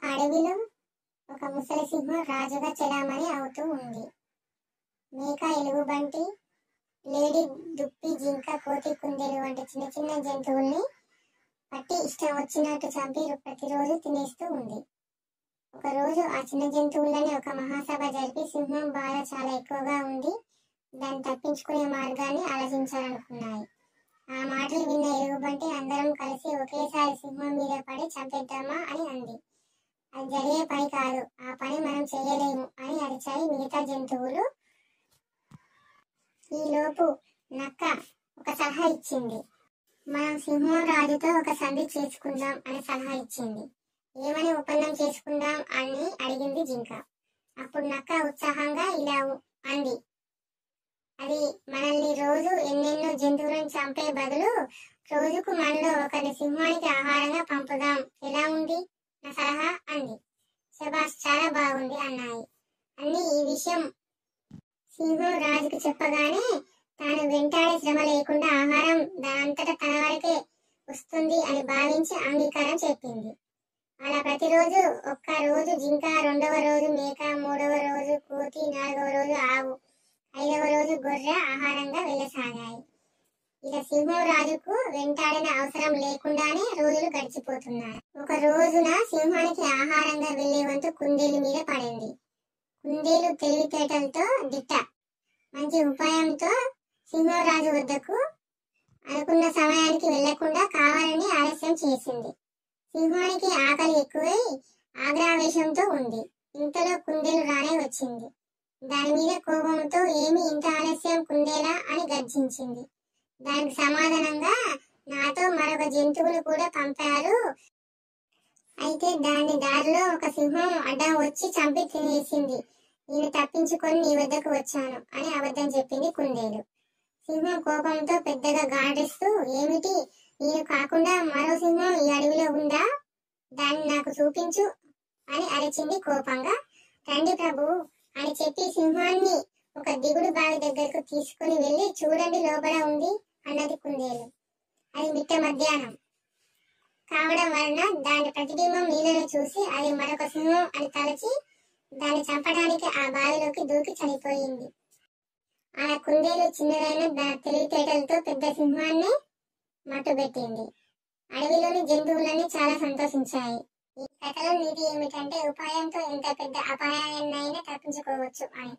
అడవిలో ఒక ముసలి సింహం రాజుగా చెలామణి అవుతూ ఉంది. మేక, ఎలుగుబంటి, లేడి, దుప్పి, జింక, కోతి, కుందేలు వంటి చిన్న చిన్న జంతువుల్ని పట్టి ఇష్టం వచ్చినట్టు చంపి ప్రతిరోజు తినేస్తూ ఉంది. ఒకరోజు ఆ చిన్న జంతువులని ఒక మహాసభ జరిపి సింహం బాధ చాలా ఎక్కువగా ఉంది, దాన్ని తప్పించుకునే మార్గాన్ని ఆలోచించాలనుకున్నాయి. ఆ మాటలు విన్న ఎలుగుబంటి అందరం కలిసి ఒకేసారి సింహం మీద పడి చంపేద్దామా అని అంది. అది జరిగే పని కాదు, ఆ పని మనం చేయలేము అని అరిచాయి మిగతా జంతువులు. ఈలోపు నక్క ఒక సలహా ఇచ్చింది. మనం సింహం రాజుతో ఒక సంధి చేసుకుందాం అని సలహా ఇచ్చింది. ఏమని ఒప్పందం చేసుకుందాం అని అడిగింది జింక. అప్పుడు నక్క ఉత్సాహంగా ఇలా అంది, అది మనల్ని రోజు ఎన్నెన్నో జంతువులను చంపే బదులు రోజుకు మనలో ఒకరిని సింహానికి ఆహారంగా పంపుదాం, ఎలా ఉంది నా సలహా అంది. శబాష్, చాలా బాగుంది అన్నాయి అన్ని. ఈ విషయం సింహం రాజుకు చెప్పగానే తాను వెంటాడే శ్రమ లేకుండా ఆహారం దానంతటా తన వరకే వస్తుంది అని భావించి అంగీకారం చెప్పింది. అలా ప్రతిరోజు ఒక్క రోజు జింక, 2వ రోజు మేక, 3వ రోజు కోతి, 4వ రోజు ఆవు, 5వ రోజు గొర్రె ఆహారంగా వెళ్ళసాగాయి. ఇలా సింహం రాజుకు వెంటాడిన అవసరం లేకుండానే రోజులు గడిచిపోతున్నాయి. ఒక రోజున సింహానికి ఆహారంగా వెళ్లే వంతు కుందేలు మీద పడింది. కుందేలు తెలివితేటలతో దిట్ట. మంచి ఉపాయంతో సింహరాజు వద్దకు అనుకున్న సమయానికి వెళ్లకుండా కావాలని ఆలస్యం చేసింది. సింహానికి ఆకలి ఎక్కువై ఆగ్రహావేశంతో ఉంది. ఇంతలో కుందేలు రానే వచ్చింది. దాని మీద కోపంతో ఏమి ఇంత ఆలస్యం కుందేలా అని గర్జించింది. దానికి సమాధానంగా నాతో మరొక జంతువును కూడా పంపారు, అయితే దాని దారిలో ఒక సింహం అడ్డం వచ్చి చంపి తినేసింది, నేను తప్పించుకొని నీ వద్దకు వచ్చాను అని అబద్ధం చెప్పింది కుందేలు. సింహం కోపంతో పెద్దగా గాండ్రిస్తూ, ఏమిటి, నేను కాకుండా మరో సింహం ఈ అడవిలో ఉందా, దాన్ని నాకు చూపించు అని అరిచింది కోపంగా. రండి ప్రభు అని చెప్పి సింహాన్ని ఒక దిగుడు బావి దగ్గరకు తీసుకుని వెళ్లి, చూడండి లోపల ఉంది అన్నది కుందేలు. అది మిట్ట మధ్యాహ్నం కావడం వలన దాని ప్రతిబింబం నీళ్ళను చూసి అది మరొక సింహం అని తలచి దాన్ని చంపడానికి ఆ బావిలోకి దూకి చనిపోయింది. అలా కుందేలు చిన్నదైన దాని తెలివితేటలతో పెద్ద సింహాన్ని మట్టుబెట్టింది. అడవిలోని జంతువులన్నీ చాలా సంతోషించాయి. ఈ కథలో నీతి ఏమిటంటే ఉపాయంతో ఎంత పెద్ద అపాయాన్నైనా తప్పించుకోవచ్చు అని.